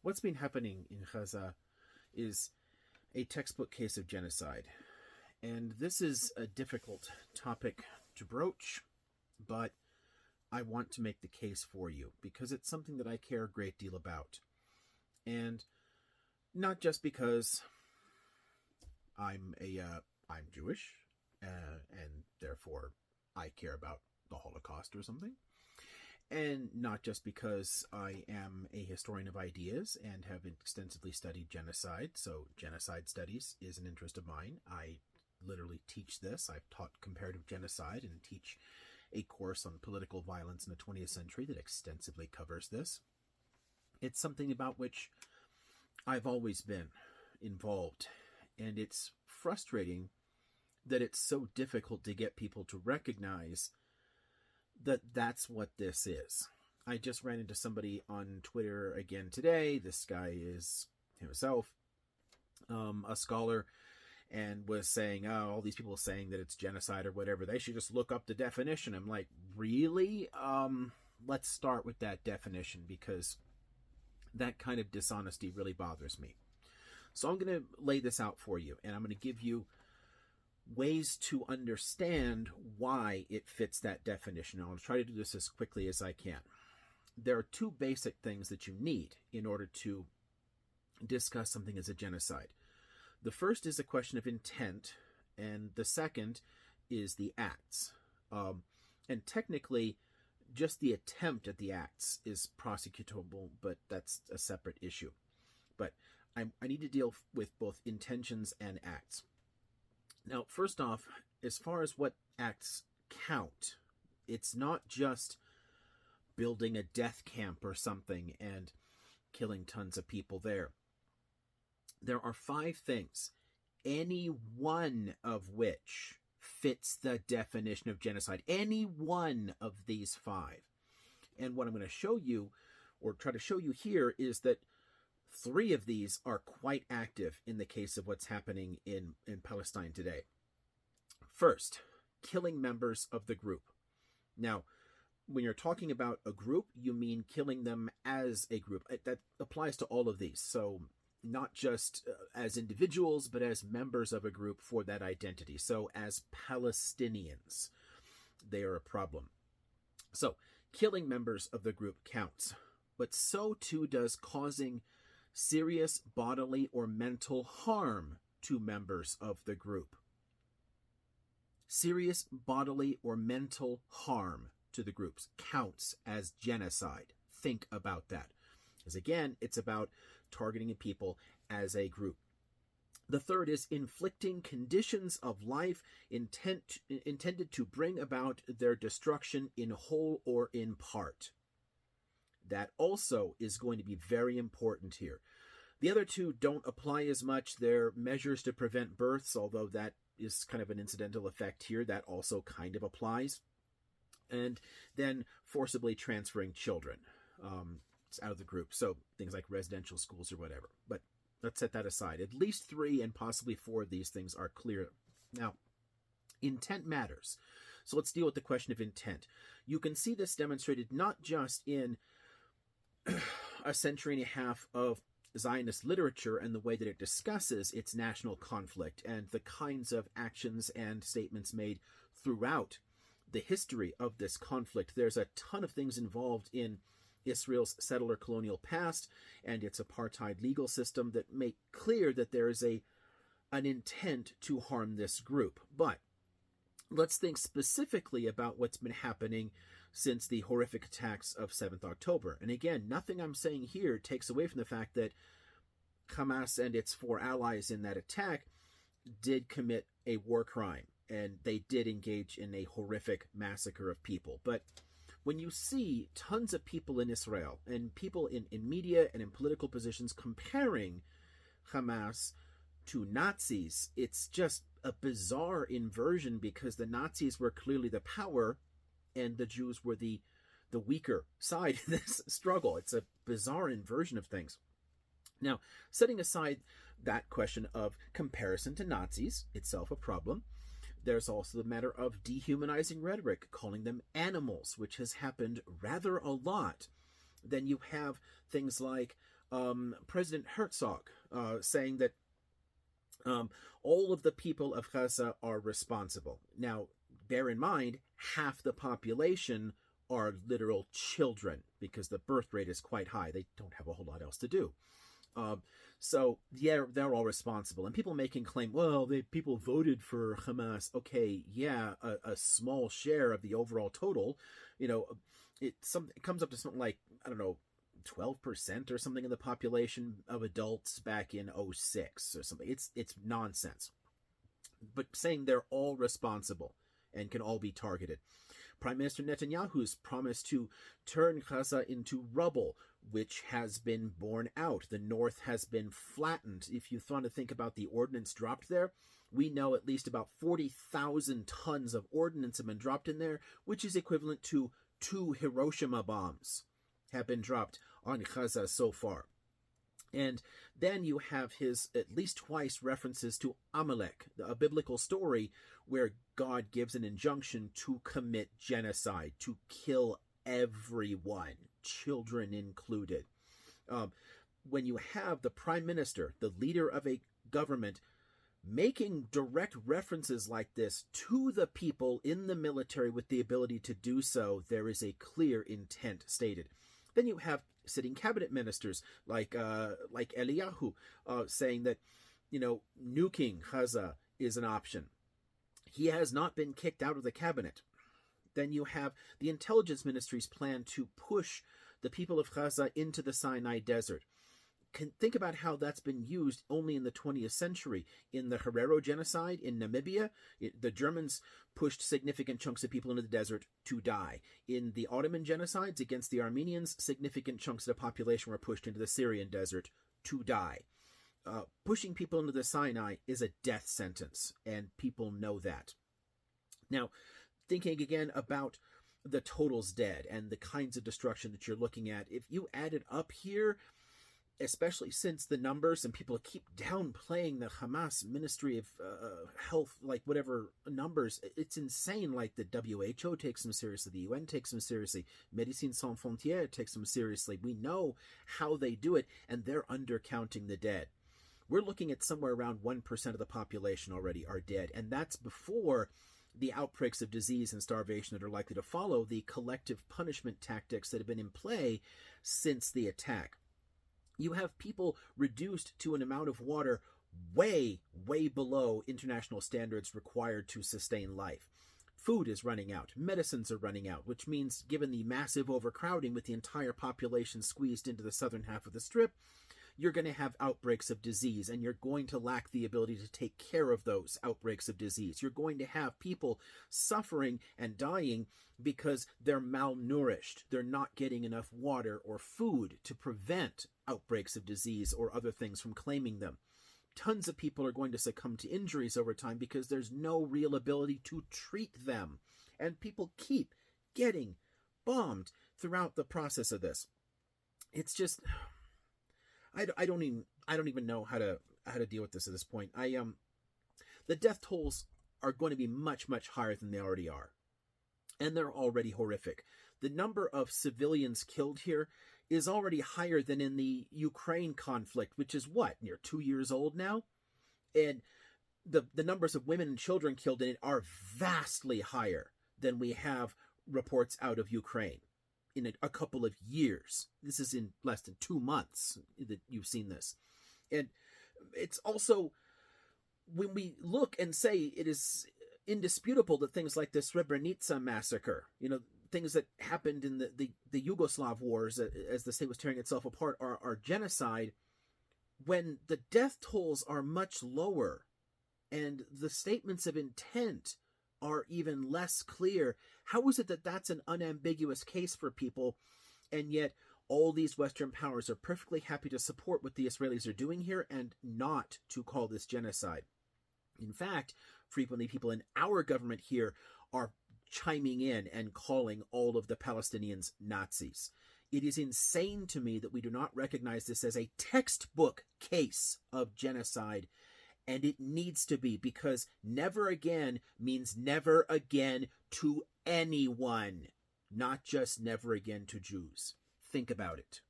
What's been happening in Gaza is a textbook case of genocide. And this is a difficult topic to broach, but I want to make the case for you because it's something that I care a great deal about. And not just because I'm Jewish, and therefore I care about the Holocaust or something. And not just because I am a historian of ideas and have extensively studied genocide. So genocide studies is an interest of mine. I literally teach this. I've taught comparative genocide and teach a course on political violence in the 20th century that extensively covers this. It's something about which I've always been involved. And it's frustrating that it's so difficult to get people to recognize that that's what this is. I just ran into somebody on Twitter again today. This guy is himself a scholar and was saying, oh, all these people saying that it's genocide or whatever, they should just look up the definition. I'm like, really? Let's start with that definition because that kind of dishonesty really bothers me. So I'm going to lay this out for you, and I'm going to give you ways to understand why it fits that definition. I'll try to do this as quickly as I can. There are two basic things that you need in order to discuss something as a genocide. The first is a question of intent, and the second is the acts. And technically, just the attempt at the acts is prosecutable, but that's a separate issue. But I need to deal with both intentions and acts. Now, first off, as far as what acts count, it's not just building a death camp or something and killing tons of people there. There are 5 things, any one of which fits the definition of genocide. Any one of these 5. And what I'm going to show you, or try to show you here, is that 3 of these are quite active in the case of what's happening in Palestine today. First, killing members of the group. Now, when you're talking about a group, you mean killing them as a group. That applies to all of these. So not just as individuals, but as members of a group for that identity. So as Palestinians, they are a problem. So killing members of the group counts, but so too does causing serious bodily or mental harm to members of the group. Serious bodily or mental harm to the groups counts as genocide. Think about that. Because again, it's about targeting people as a group. The third is inflicting conditions of life intended to bring about their destruction in whole or in part. That also is going to be very important here. The other 2 don't apply as much. They're measures to prevent births, although that is kind of an incidental effect here. That also kind of applies. And then forcibly transferring children out of the group. So things like residential schools or whatever. But let's set that aside. At least 3 and possibly 4 of these things are clear. Now, intent matters. So let's deal with the question of intent. You can see this demonstrated not just in a century and a half of Zionist literature and the way that it discusses its national conflict and the kinds of actions and statements made throughout the history of this conflict. There's a ton of things involved in Israel's settler colonial past and its apartheid legal system that make clear that there is an intent to harm this group. But let's think specifically about what's been happening since the horrific attacks of 7th October. And again, nothing I'm saying here takes away from the fact that Hamas and its 4 allies in that attack did commit a war crime, and they did engage in a horrific massacre of people. But when you see tons of people in Israel and people in media and in political positions comparing Hamas to Nazis, it's just a bizarre inversion because the Nazis were clearly the power and the Jews were the weaker side in this struggle. It's a bizarre inversion of things. Now, setting aside that question of comparison to Nazis, itself a problem, there's also the matter of dehumanizing rhetoric, calling them animals, which has happened rather a lot. Then you have things like President Herzog saying that all of the people of Gaza are responsible. Now, bear in mind, half the population are literal children because the birth rate is quite high. They don't have a whole lot else to do. So yeah, they're all responsible. And people making claim, well, people voted for Hamas. Okay, yeah, a small share of the overall total. It comes up to something like, I don't know, 12% or something of the population of adults back in 2006 or something. It's nonsense. But saying they're all responsible and can all be targeted. Prime Minister Netanyahu's promised to turn Gaza into rubble, which has been borne out. The north has been flattened. If you want to think about the ordnance dropped there, we know at least about 40,000 tons of ordnance have been dropped in there, which is equivalent to 2 Hiroshima bombs have been dropped on Gaza so far. And then you have his at least twice references to Amalek, a biblical story where God gives an injunction to commit genocide, to kill everyone, children included. When you have the prime minister, the leader of a government, making direct references like this to the people in the military with the ability to do so, there is a clear intent stated. Then you have sitting cabinet ministers like Eliyahu saying that, nuking Gaza is an option. He has not been kicked out of the cabinet. Then you have the intelligence ministry's plan to push the people of Gaza into the Sinai Desert. Think about how that's been used only in the 20th century. In the Herero genocide in Namibia, the Germans pushed significant chunks of people into the desert to die. In the Ottoman genocides against the Armenians, significant chunks of the population were pushed into the Syrian desert to die. Pushing people into the Sinai is a death sentence, and people know that. Now, thinking again about the totals dead and the kinds of destruction that you're looking at, if you add it up here, especially since the numbers, and people keep downplaying the Hamas Ministry of Health, like whatever numbers, it's insane. Like the WHO takes them seriously, the UN takes them seriously, Médecins Sans Frontières takes them seriously. We know how they do it, and they're undercounting the dead. We're looking at somewhere around 1% of the population already are dead, and that's before the outbreaks of disease and starvation that are likely to follow, the collective punishment tactics that have been in play since the attack. You have people reduced to an amount of water way, way below international standards required to sustain life. Food is running out. Medicines are running out, which means given the massive overcrowding with the entire population squeezed into the southern half of the Strip, you're going to have outbreaks of disease, and you're going to lack the ability to take care of those outbreaks of disease. You're going to have people suffering and dying because they're malnourished. They're not getting enough water or food to prevent outbreaks of disease or other things from claiming them. Tons of people are going to succumb to injuries over time because there's no real ability to treat them. And people keep getting bombed throughout the process of this. It's just, I don't even know how to deal with this at this point. The death tolls are going to be much, much higher than they already are. And they're already horrific. The number of civilians killed here is already higher than in the Ukraine conflict, which is near 2 years old now? And the numbers of women and children killed in it are vastly higher than we have reports out of Ukraine in a couple of years. This is in less than 2 months that you've seen this. And it's also, when we look and say it is indisputable that things like the Srebrenica massacre, things that happened in the Yugoslav wars as the state was tearing itself apart are genocide, when the death tolls are much lower and the statements of intent are even less clear. How is it that that's an unambiguous case for people, and yet all these Western powers are perfectly happy to support what the Israelis are doing here and not to call this genocide? In fact, frequently people in our government here are chiming in and calling all of the Palestinians Nazis. It is insane to me that we do not recognize this as a textbook case of genocide, and it needs to be, because never again means never again to anyone, not just never again to Jews. Think about it.